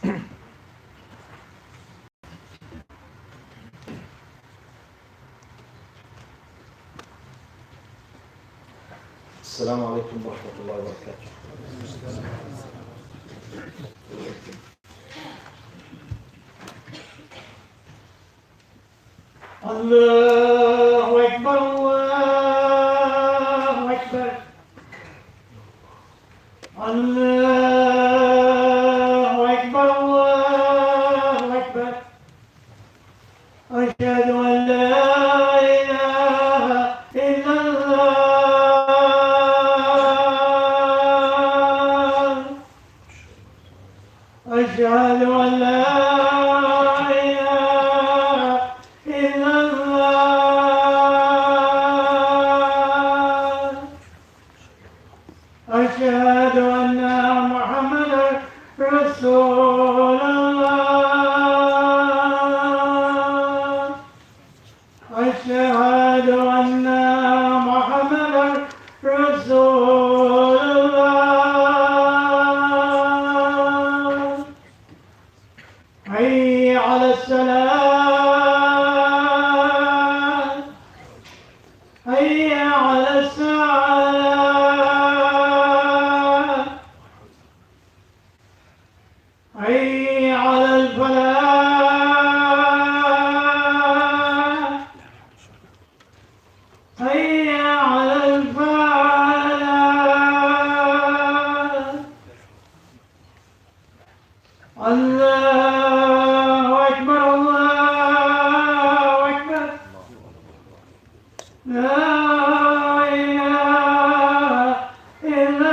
السلام عليكم ورحمة الله وبركاته. الله أكبر الله أكبر الله أكبر الله أكبر أشهد أن لا إله إلا الله أشهد أن لا أشهد أن محمدا رسول الله أشهد أن محمدا رسول الله حي على السلام حي على السلام حي على الفلاح حي على الفلاح الله أكبر الله أكبر لا إله إلا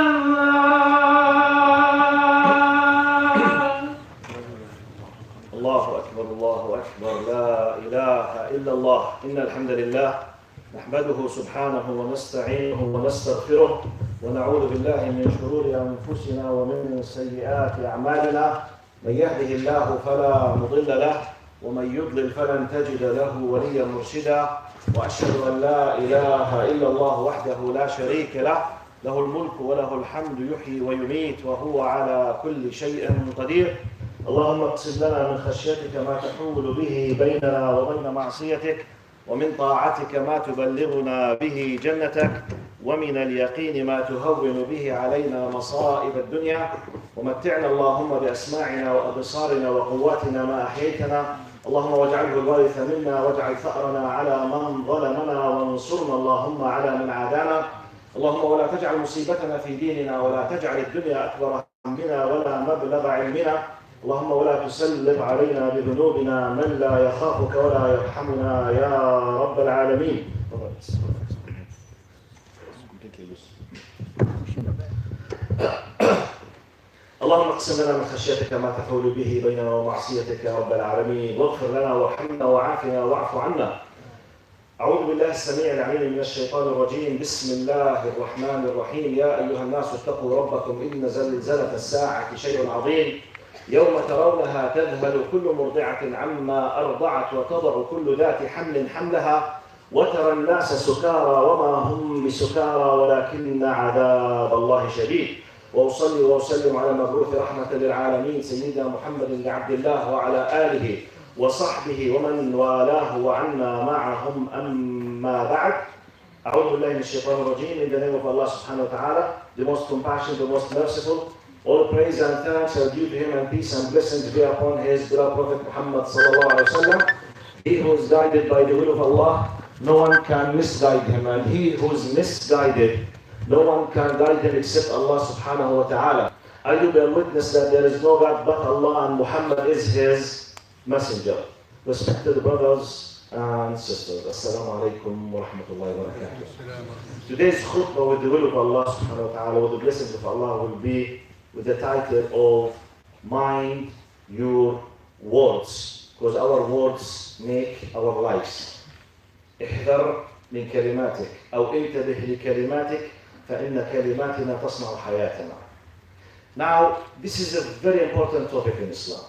الله أكبر الله أكبر لا إله إلا الله. إن الحمد لله نحمده سبحانه ونستعينه ونستغفره ونعوذ بالله من شرور أنفسنا ومن سيئات أعمالنا. من يهده الله فلا مضل له ومن يضلل فلن تجد له وليا مرشدا. وأشهد أن لا إله إلا الله وحده لا شريك له، له الملك وله الحمد يحيي ويميت وهو على كل شيء قدير. اللهم اقسم لنا من خشيتك ما تحول به بيننا وبين معصيتك، ومن طاعتك ما تبلغنا به جنتك، ومن اليقين ما تهون به علينا مصائب الدنيا. ومتعنا اللهم بأسماعنا وأبصارنا وقواتنا ما أحييتنا، اللهم واجعله الوارث منا واجعل ثأرنا على من ظلمنا وانصرنا اللهم على من عادانا. اللهم ولا تجعل مصيبتنا في ديننا ولا تجعل الدنيا أكبر همنا ولا مبلغ علمنا. اللهم ولا تسلط علينا بذنوبنا من لا يخافك ولا يرحمنا يا رب العالمين. اللهم اقسم لنا من خشيتك ما تحول به بيننا ومعصيتك يا رب العالمين، واغفر لنا وارحمنا وعافنا واعف عنا. أعوذ بالله السميع العليم من الشيطان الرجيم. بسم الله الرحمن الرحيم. يا أيها الناس اتقوا ربكم إن زلزلة الساعة شيء عظيم، يوم ترونها تذهل كل مرضعة عما أرضعت وتضع كل ذات حمل حملها وترى الناس سكارى وما هم بسكارى ولكن عذاب الله شديد. وأصلي وأسلم على المبعوث رحمة للعالمين سيدنا محمد بن عبد الله وعلى آله وصحبه ومن والاه وعنا معهم. أما بعد. أعوذ بالله من الشيطان الرجيم. In the name of Allah subhanahu wa ta'ala, the most compassionate, the most merciful. All praise and thanks are due to him, and peace and blessings be upon his beloved Prophet Muhammad sallallahu alaihi wasallam. He who is guided by the will of Allah, no one can misguide him, and he who is misguided, no one can guide him except Allah subhanahu wa ta'ala. I do bear witness that there is no God but Allah, and Muhammad is his messenger. Respected brothers and sisters, Assalamu alaikum wa rahmatullahi wa barakatuh. Today's khutbah, with the will of Allah subhanahu wa ta'ala, with the blessings of Allah, will be with the title of Mind Your Words, because our words make our lives. احذر من كلماتك أو انتبه لكلماتك فإن كلماتنا تصنع حياتنا. Now, this is a very important topic in Islam,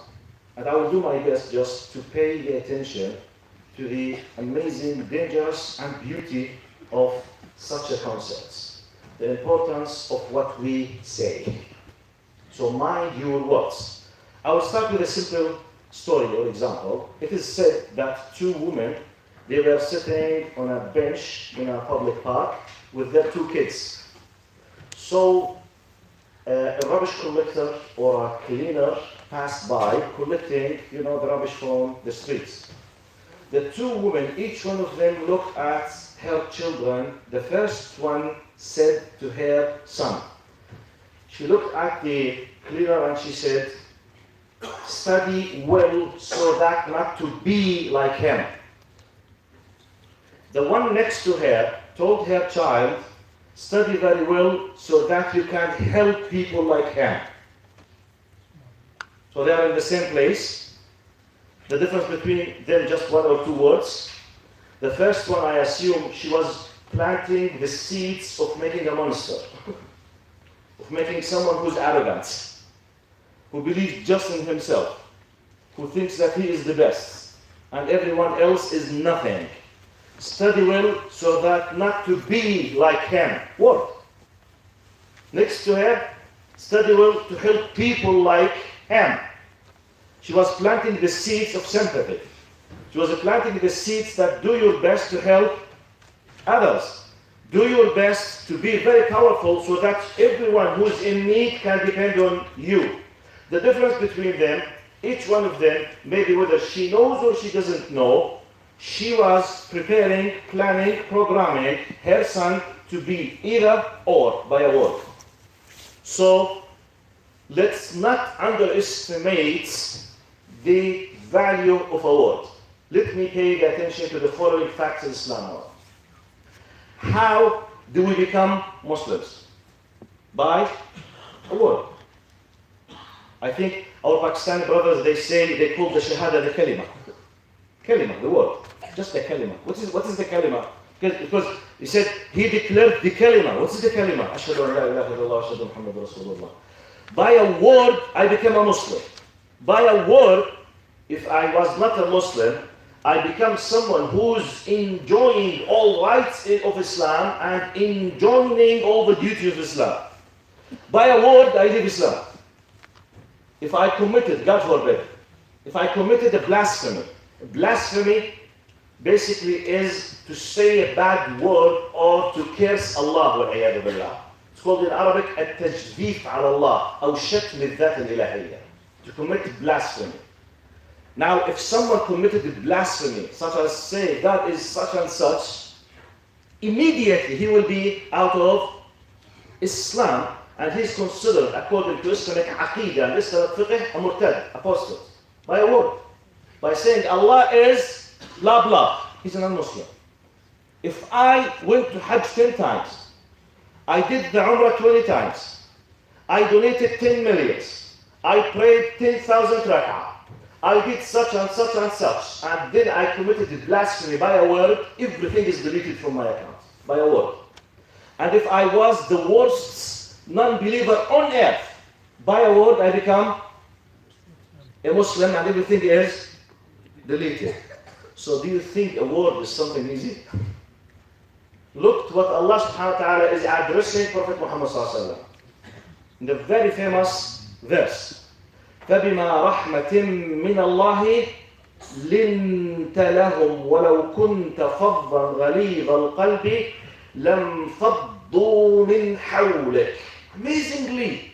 and I will do my best just to pay the attention to the amazing, dangerous, and beauty of such a concept, the importance of what we say. So mind your words. I will start with a simple story or example. It is said that two women, they were sitting on a bench in a public park with their two kids. So a rubbish collector or a cleaner passed by collecting, the rubbish from the streets. The two women, each one of them looked at her children. The first one said to her son, she looked at the cleaner and she said, study well so that not to be like him. The one next to her told her child, study very well so that you can help people like him. So they are in the same place. The difference between them, just one or two words. The first one, I assume, she was planting the seeds of making a monster, of making someone who's arrogant, who believes just in himself, who thinks that he is the best, and everyone else is nothing. Study well so that not to be like him. What? Next to her, study well to help people like him. She was planting the seeds of sympathy. She was planting the seeds that do your best to help others. Do your best to be very powerful so that everyone who is in need can depend on you. The difference between them, each one of them, maybe whether she knows or she doesn't know, she was preparing, planning, programming her son to be either or by a word. So let's not underestimate the value of a word. Let me pay attention to the following facts in Islam. How do we become Muslims? By a word. I think our Pakistani brothers, they call the shahada the kalima. Kalima, the word. Just the kalima. What is the kalima? Because he said, he declared the kalima. What is the kalima? Ashhadu an la ilaha illallah, ashhadu Muhammad Rasulullah. By a word, I became a Muslim. By a word, if I was not a Muslim, I become someone who's enjoying all rights of Islam and enjoying all the duties of Islam. By a word, I live Islam. If I committed, God forbid, if I committed a blasphemy basically is to say a bad word or to curse Allah والعياذ بالله. It's called in Arabic التجديف على الله أو شتم الذات الإلهية. To commit blasphemy. Now, if someone committed a blasphemy, such as say God is such and such, immediately he will be out of Islam and he is considered, according to Islamic Aqidah and Islamic Fiqh, a murtad, apostate. By a word. By saying Allah is blah blah. He's a non-Muslim. If I went to Hajj 10 times, I did the Umrah 20 times, I donated 10 millions, I prayed 10,000 rak'ah, I did such and such and such, and then I committed blasphemy by a word, everything is deleted from my account. By a word. And if I was the worst non-believer on earth, by a word I become a Muslim and everything is deleted. So do you think a word is something easy? Look what Allah subhanahu wa ta'ala is addressing Prophet Muhammad sallallahu alaihi wasallam. In the very famous verse. فَبِمَا رَحْمَةٍ مِّنَ اللَّهِ لِنْتَ لَهُمْ وَلَوْ كُنْتَ فَظًّا غَلِيظَ الْقَلْبِ لَمْ فَضُّوا مِنْ حَوْلِكَ. Amazingly,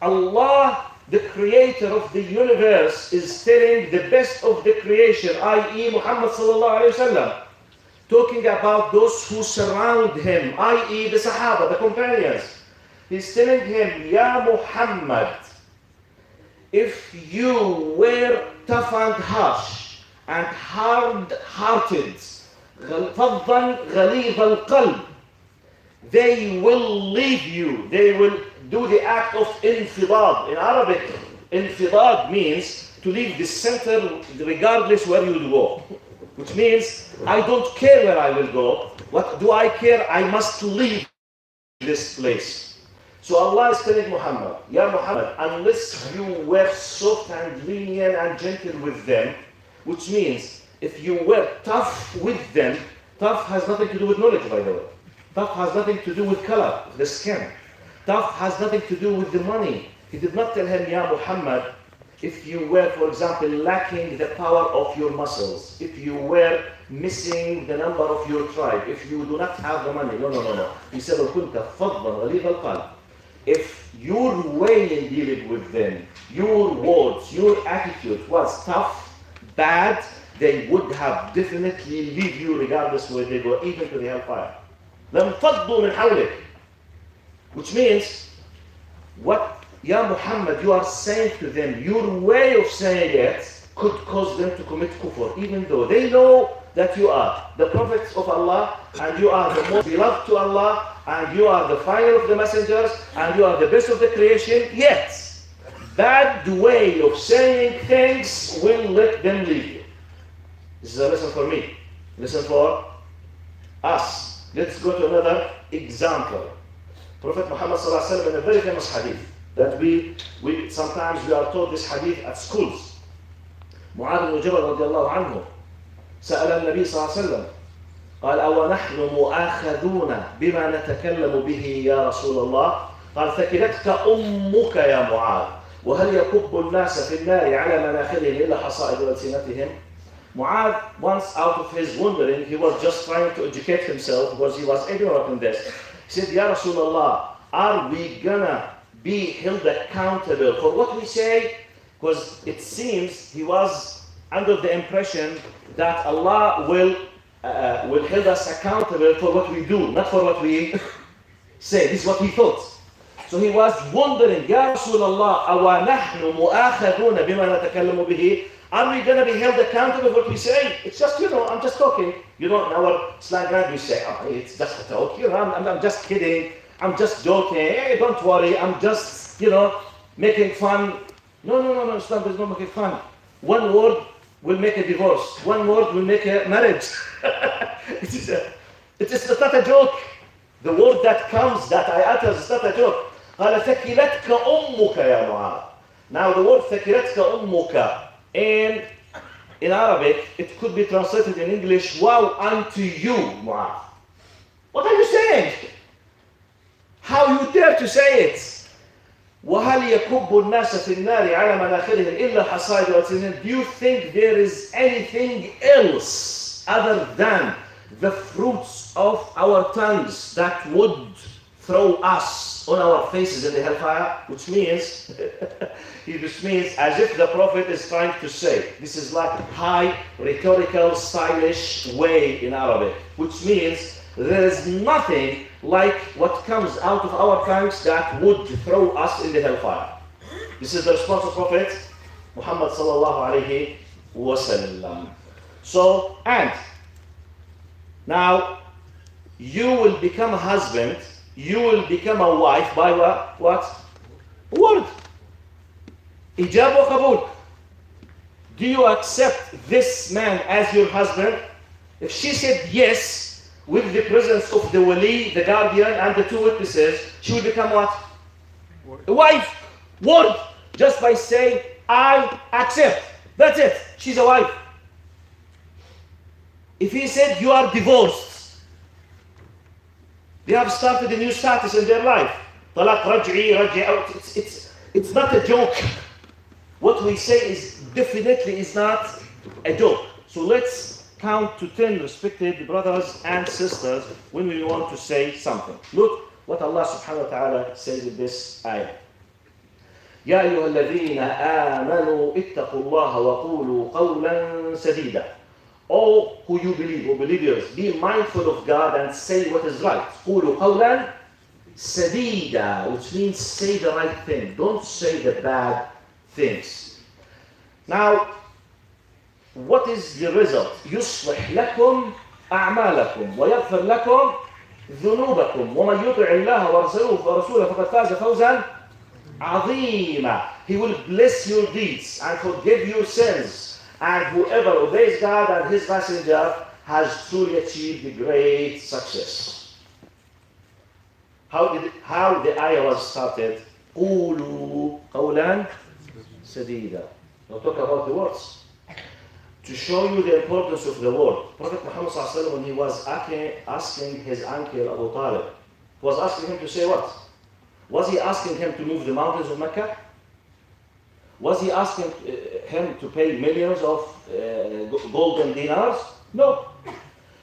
Allah, the creator of the universe, is telling the best of the creation, i.e. Muhammad sallallahu alayhi wa sallam, talking about those who surround him, i.e. the Sahaba, the companions. He's telling him, Ya Muhammad, if you were tough and harsh and hard-hearted, فَضًّا غَلِيظَ الْقَلْبِ, they will leave you. They will do the act of infidad. In Arabic, infidad means to leave the center regardless where you go. Which means, I don't care where I will go. What do I care? I must leave this place. So Allah is telling Muhammad, Ya Muhammad, unless you were soft and lenient and gentle with them, which means if you were tough with them, tough has nothing to do with knowledge, by the way. Tough has nothing to do with color, the skin. Tough has nothing to do with the money. He did not tell him, Ya Muhammad, if you were, for example, lacking the power of your muscles, if you were missing the number of your tribe, if you do not have the money, no. He said, كنت فظا غليظ القلب. If your way in dealing with them, your words, your attitude was tough, bad, they would have definitely leave you regardless where they go, even to the hellfire. لانفضوا من حولك. Which means, what Ya Muhammad, you are saying to them, your way of saying it could cause them to commit kufr, even though they know that you are the prophets of Allah, and you are the most beloved to Allah, and you are the final of the messengers, and you are the best of the creation, yet bad way of saying things will let them leave you. This is a lesson for me. Lesson for us. Let's go to another example. Prophet Muhammad sallallahu alaihi wasallam in a very famous hadith that we sometimes we are taught this hadith at schools. معاذ بن جبل رضي الله عنه سأل النبي صلى الله عليه وسلم قال أو نحن مؤاخذون بما نتكلم به يا رسول الله قال ثكلتك أمك يا معاذ وهل يكب الناس في النار على مناخرهم إلا حصائد ألسنتهم. Mu'adh, once out of his wondering, he was just trying to educate himself because he was ignorant in this. He said, Ya Rasulullah, are we gonna be held accountable for what we say? Because it seems he was under the impression that Allah will hold us accountable for what we do, not for what we say. This is what he thought. So he was wondering, Ya Rasulullah, awa nahnu mu'akhaduna bima natakallamu bihi? Are we going to be held accountable for what we say? It's just, I'm just talking. In our slang language we say, oh, it's just a talk. I'm just kidding. I'm just joking. Hey, don't worry. I'm just, making fun. No, Islam does not make fun. One word will make a divorce. One word will make a marriage. It is not a joke. The word that comes, that I utter, is not a joke. قال ثكلتك أمك يا معاذ. Now the word ثكلتك أمك. And in Arabic, it could be translated in English, woe unto you, Mu'adh. What are you saying? How you dare to say it? وَهَلْ يَكُبُّ النَّاسَ فِي النَّارِ عَلَى مَنَاخِرِهِمْ إِلَّا حَصَائِدُ أَلْسِنَتِهِمْ. Do you think there is anything else other than the fruits of our tongues that would throw us on our faces in the hellfire? Which means, as if the Prophet is trying to say, this is like high, rhetorical, stylish way in Arabic, which means there is nothing like what comes out of our tongues that would throw us in the hellfire. This is the response of Prophet Muhammad sallallahu alayhi wa sallam. So, and now you will become a husband, you will become a wife by what? Word. Ijab wa qabul. Do you accept this man as your husband? If she said yes, with the presence of the wali, the guardian, and the two witnesses, she will become what? A wife. Word. Just by saying, I accept. That's it. She's a wife. If he said, you are divorced, they have started a new status in their life. Talaq raj'i out. It's not a joke. What we say is definitely is not a joke. So let's count to 10, respected brothers and sisters, when we want to say something. Look what Allah subhanahu wa ta'ala says in this ayah. يا أيها الذين آمنوا اتقوا الله وقولوا قولا سديدا. All who you believe, or believers, be mindful of God and say what is right. قولوا قولا سديدا, which means say the right thing. Don't say the bad things. Now, what is the result? يصلح لكم أعمالكم ويغفر لكم ذنوبكم ومن يطع الله ورسوله فقد فاز فوزا عظيما. He will bless your deeds and forgive your sins, and whoever obeys God and His Messenger has truly achieved a great success. How the ayah was started? قولوا قولا سديدا. Now talk about the words. To show you the importance of the word. Prophet Muhammad sallallahu alaihi wasallam, when he was asking his uncle Abu Talib, was asking him to say what? Was he asking him to move the mountains of Mecca? Was he asking him to pay millions of golden dinars? No.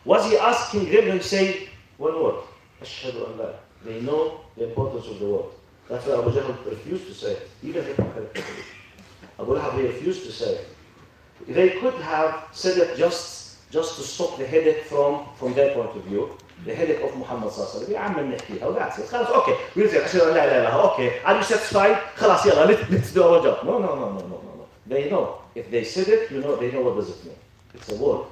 Was he asking them to say one word? Ashhadu an la. They know the importance of the word. That's why Abu Jahl refused to say it. Even if Abu Lahab refused to say it. They could have said it just to stop the headache from their point of view. The headache of Muhammad sallallahu alaihi wasallam. يا عم نحكيها وذات's it. خلاص okay. We'll say أشهد أن لا إله إلا الله. Okay. Are you satisfied? خلاص يلا let's do our job. No. They know. If they said it, they know what does it mean. It's a word.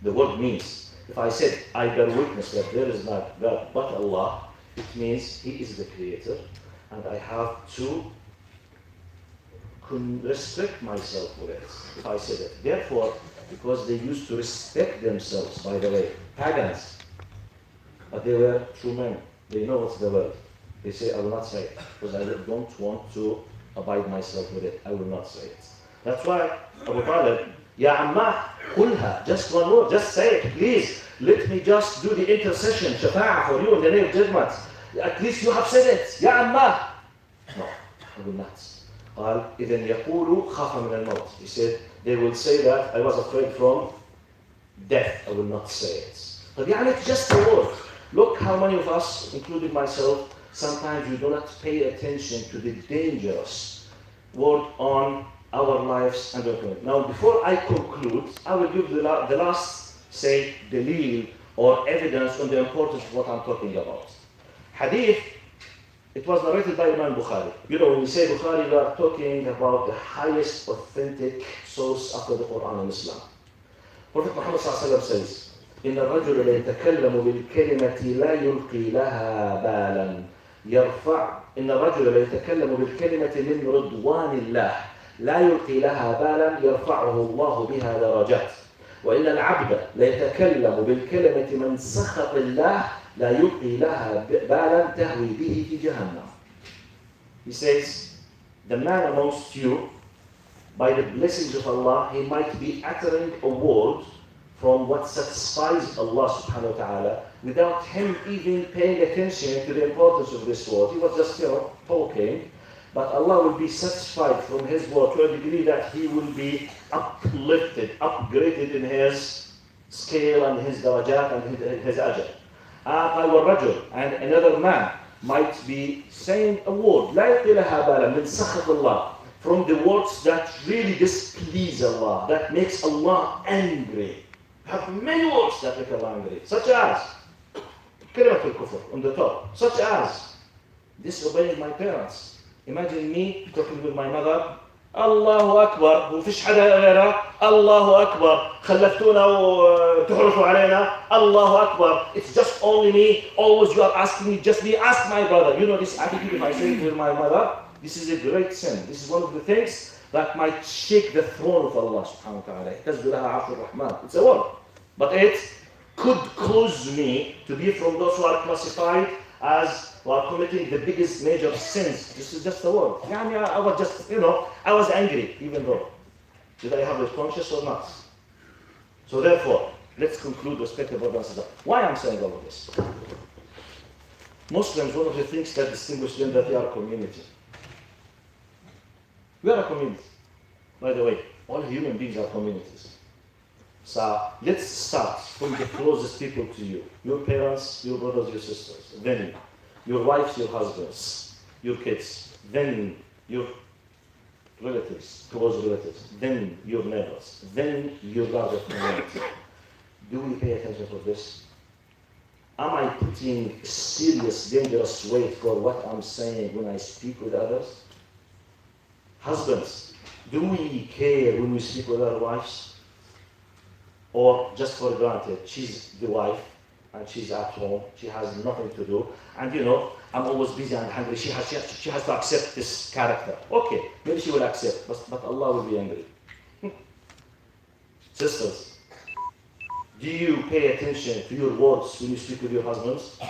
The word means. If I said I bear witness that there is not God but Allah, it means He is the Creator, and I have to restrict myself with it. If I said it, therefore, because they used to respect themselves, by the way, pagans. But they were true men. They know what's the word. They say, I will not say it, because I don't want to abide myself with it. I will not say it. That's why Abu Talib, Ya Amma, qulha, just one word, just say it, please. Let me just do the intercession, shafa'ah for you in the name of judgment. At least you have said it, Ya Amma. No, I will not. قال إذن يقولوا خاف من الموت. He said, they will say that I was afraid from death. I will not say it. But يعني it's just a word. Look how many of us, including myself, sometimes we do not pay attention to the dangerous word on our lives and document. Now, before I conclude, I will give the last, say, dalil or evidence on the importance of what I'm talking about. Hadith, it was narrated by Imam Bukhari. When you say Bukhari, we are talking about the highest authentic source after the Quran and Islam. Prophet Muhammad says, إن الرجل لا يتكلم بالكلمة لا يلقي لها بالا يرفع إن الرجل لا يتكلم بالكلمة من رضوان الله لا يلقي لها بالا يرفعه الله بها درجات وإن العبد لا يتكلم بالكلمة من سخط الله لا يلقي لها بالا تهوي به في جهنم. He says, the man amongst you, by the blessings of Allah, he might be uttering a word from what satisfies Allah subhanahu wa ta'ala without him even paying attention to the importance of this word. He was just, talking, but Allah will be satisfied from his word to a degree that he will be uplifted, upgraded in his scale and his darajat and his ajr. And another man might be saying a word, لا يلقي لها بالا من سخط الله, from the words that really displease Allah, that makes Allah angry. Have many words that make Allah angry, such as كلمة الكفر on the top, such as disobeying my parents. Imagine me talking with my mother, الله أكبر, وفيش حدا غيرها, الله أكبر, خلفتونا وتحرفوا علينا, الله أكبر. It's just only me. Always you are asking me, just me, ask my brother. This attitude, if I say it with my mother, this is a great sin. This is one of the things that might shake the throne of Allah subhanahu wa ta'ala. It's a word. But it could cause me to be from those who are classified as who are committing the biggest major sins. This is just a word. I was just, I was angry, even though. Did I have it conscious or not? So therefore, let's conclude respected brothers and sisters. Why I'm saying all of this? Muslims, one of the things that distinguish them that they are a community. We are a community. By the way, all human beings are communities. So let's start from the closest people to you. Your parents, your brothers, your sisters. Then your wives, your husbands, your kids. Then your relatives, close relatives. Then your neighbors. Then your larger community. Do we pay attention to this? Am I putting serious, dangerous weight for what I'm saying when I speak with others? Husbands, do we care when we speak with our wives? Or just for granted, she's the wife and she's at home, she has nothing to do, and I'm always busy and hungry, she has to accept this character. Okay, maybe she will accept, but Allah will be angry. Sisters, do you pay attention to your words when you speak with your husbands?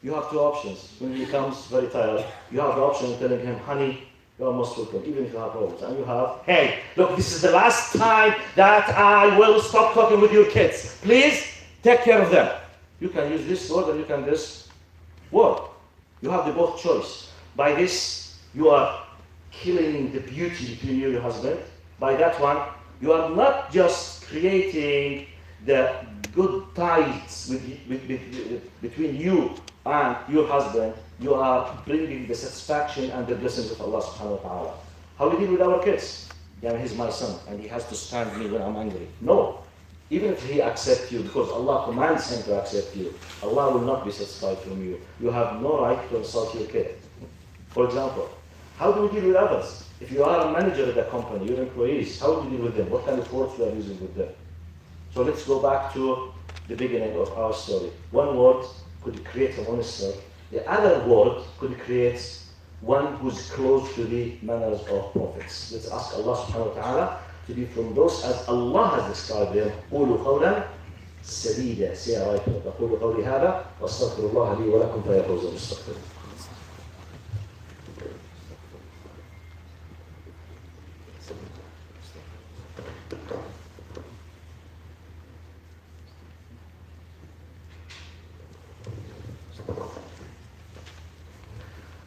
You have two options. When he becomes very tired, you have the option of telling him, honey, you are most welcome, even if you have problems. And you have, hey, look, this is the last time that I will stop talking with your kids. Please take care of them. You can use this word or you can use this word. You have the both choice. By this, you are killing the beauty between you and your husband. By that one, you are not just creating the good ties between you and your husband, you are bringing the satisfaction and the blessings of Allah subhanahu wa ta'ala. How we deal with our kids? Yeah, he's my son and he has to stand me when I'm angry. No. Even if he accepts you, because Allah commands him to accept you, Allah will not be satisfied from you. You have no right to insult your kid. For example, how do we deal with others? If you are a manager at a company, your employees, how do you deal with them? What kind of words you are using with them? So let's go back to the beginning of our story. One word could create a monster. The other word could create one who's close to the manners of prophets. Let's ask Allah subhanahu wa ta'ala to be from those as Allah has described them. قولوا قولا سديدا. Say a right word. أقول قولي هذا وأستغفر الله لي ولكم فيا فوز المستغفرين.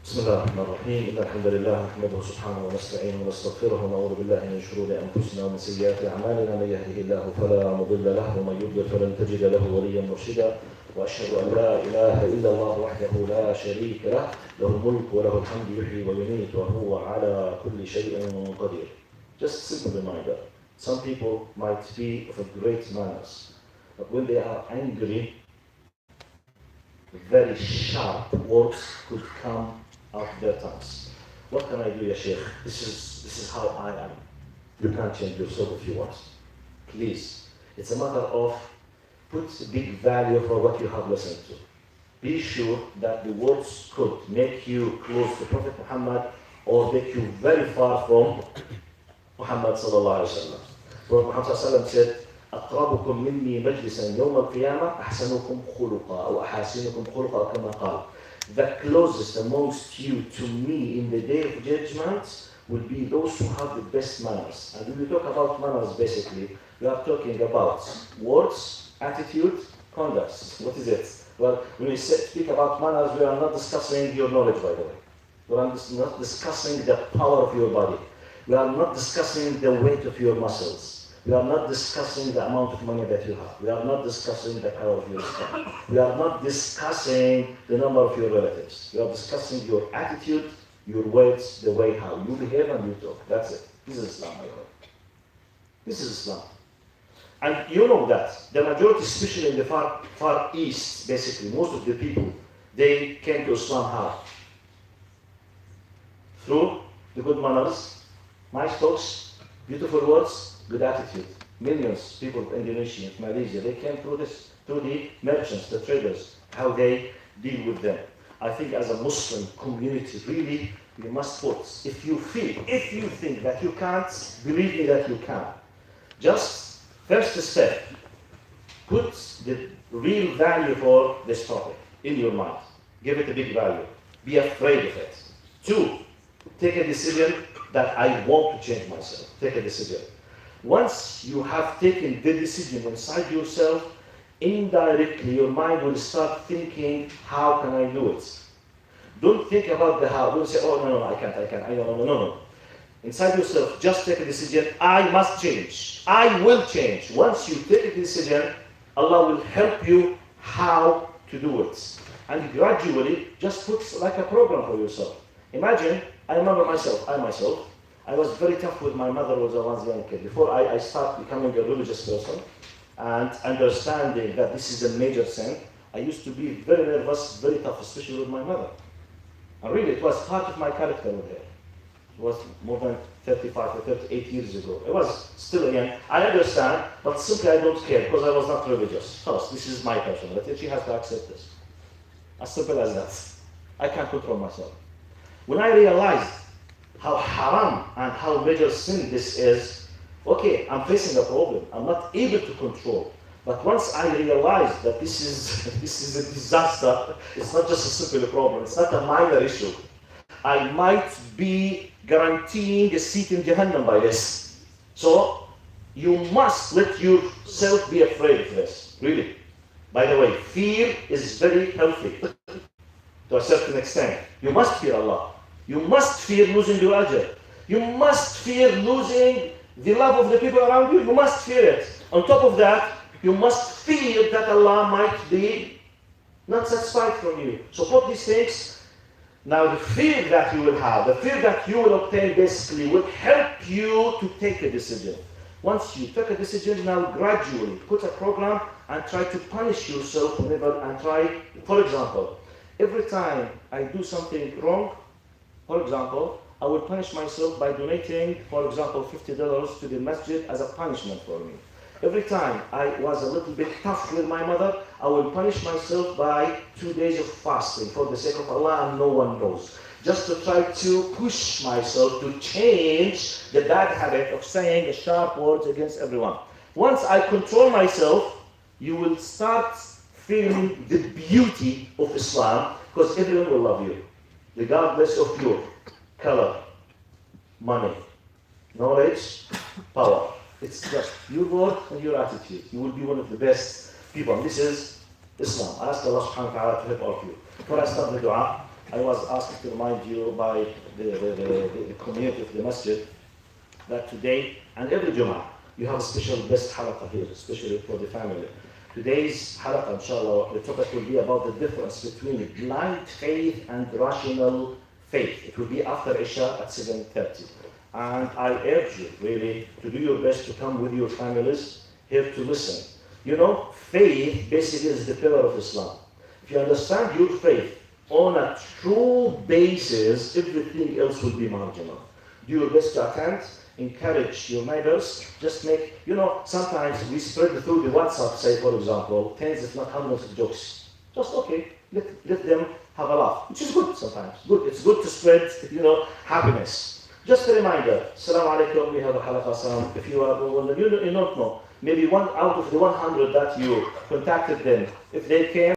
بسم الله الرحمن الرحيم. إن الحمد لله نحمده سبحانه ونستعينه ونستغفره ونعوذ بالله من شرور أنفسنا ومن سيئات أعمالنا. من يهده الله فلا مضل له ومن يضلل فلن تجد له وليا مرشدا. وأشهد أن لا إله إلا الله وحده لا شريك له له الملك وله الحمد يحيي ويميت وهو على كل شيء قدير. Just a simple reminder. Some people might be of a great manners, but when they are angry, very sharp words could come out their tongues. What can I do, ya Sheikh? This is how I am. You can't change yourself if you want. Please. It's a matter of put big value for what you have listened to. Be sure that the words could make you close to Prophet Muhammad or make you very far from Muhammad sallallahu alaihi wasallam. Prophet Muhammad sallallahu alaihi wasallam said, أقربكم مني مجلسا يوم القيامة أحسنكم خلقا أو أحاسنكم خلقا كما قال. The closest amongst you to me in the day of judgment will be those who have the best manners. And when we talk about manners, basically, we are talking about words, attitude, conduct. What is it? Well, when we speak about manners, we are not discussing your knowledge, by the way. We are not discussing the power of your body. We are not discussing the weight of your muscles. We are not discussing the amount of money that you have. We are not discussing the power of your skin. We are not discussing the number of your relatives. We are discussing your attitude, your words, the way how you behave and you talk. That's it. This is Islam, my God. This is Islam. And you know that the majority, especially in the far east, basically, most of the people, they came to Islam how? Through the good manners, nice talks, beautiful words, good attitude. Millions of people of Indonesia, Malaysia, they came through this, through the merchants, the traders, how they deal with them. I think as a Muslim community, really, you must put, if you think that you can't, believe me that you can. Just first step, put the real value for this topic in your mind. Give it a big value. Be afraid of it. 2, take a decision that I want to change myself. Take a decision. Once you have taken the decision inside yourself, indirectly your mind will start thinking, how can I do it? Don't think about the how. Don't say, oh, no, I can't. No. Inside yourself, just take a decision, I must change. I will change. Once you take a decision, Allah will help you how to do it. And gradually, just put like a program for yourself. Imagine, I remember myself, I was very tough with my mother when I was a young kid. Before I started becoming a religious person and understanding that this is a major sin, I used to be very nervous, very tough, especially with my mother. And really, it was part of my character with her. It was more than 35 or 38 years ago. I was still young. I understand, but simply I don't care because I was not religious. First, this is my personality. She has to accept this. As simple as that. I can't control myself. When I realized how haram and how major sin this is, okay, I'm facing a problem. I'm not able to control. But once I realized that this is a disaster, it's not just a simple problem, it's not a minor issue. I might be guaranteeing a seat in Jahannam by this. So, you must let yourself be afraid of this, really. By the way, fear is very healthy to a certain extent. You must fear Allah. You must fear losing your ajr. You must fear losing the love of the people around you. You must fear it. On top of that, you must fear that Allah might be not satisfied from you. So put these things. Now the fear that you will have, the fear that you will obtain basically will help you to take a decision. Once you take a decision, now gradually put a program and try to punish yourself whenever and try, for example, every time I do something wrong, for example, I will punish myself by donating, for example, $50 to the masjid as a punishment for me. Every time I was a little bit tough with my mother, I will punish myself by 2 days of fasting for the sake of Allah and no one knows. Just to try to push myself to change the bad habit of saying sharp words against everyone. Once I control myself, you will start feeling the beauty of Islam because everyone will love you, regardless of your color, money, knowledge, power. It's just your word and your attitude. You will be one of the best people. And this is Islam. I ask Allah subhanahu wa ta'ala to help all of you. Before I start the dua, I was asked to remind you by the community of the masjid that today and every Jummah, you have a special best halaqah here, especially for the family. Today's halaqah, inshallah, the topic will be about the difference between blind faith and rational faith. It will be after Isha at 7:30. And I urge you really to do your best to come with your families here to listen. You know, faith basically is the pillar of Islam. If you understand your faith on a true basis, everything else will be marginal. Do your best to attend, encourage your neighbors, just make, you know, sometimes we spread through the WhatsApp, say for example, tens if not hundreds of jokes. Just okay, let them have a laugh, which is good sometimes. Good, it's good to spread, you know, happiness. Just a reminder, Assalamu alaikum, we have a halaqah salam. If you are, you don't know, maybe one out of the 100 that you contacted them, if they came,